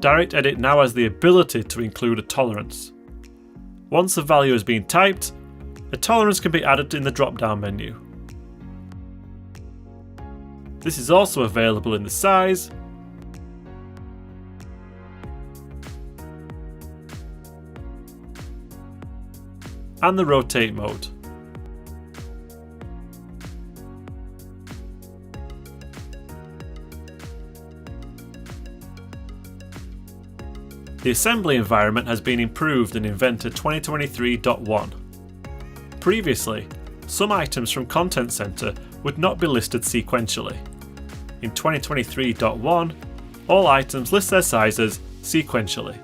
DirectEdit now has the ability to include a tolerance. Once a value has been typed, a tolerance can be added in the drop-down menu. This is also available in the size, and the rotate mode. The assembly environment has been improved in Inventor 2023.1. Previously, some items from Content Center would not be listed sequentially. In 2023.1, all items list their sizes sequentially.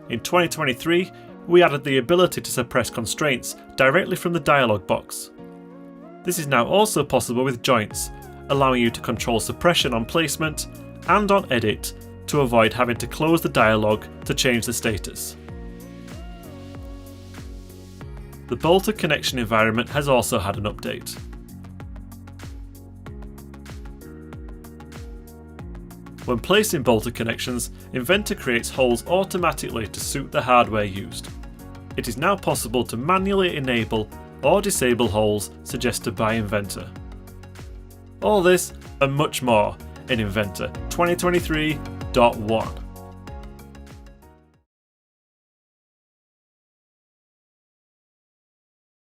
In 2023, we added the ability to suppress constraints directly from the dialog box. This is now also possible with joints, allowing you to control suppression on placement and on edit to avoid having to close the dialog to change the status. The bolted connection environment has also had an update. When placing bolted connections, Inventor creates holes automatically to suit the hardware used. It is now possible to manually enable or disable holes suggested by Inventor. All this and much more in Inventor 2023.1.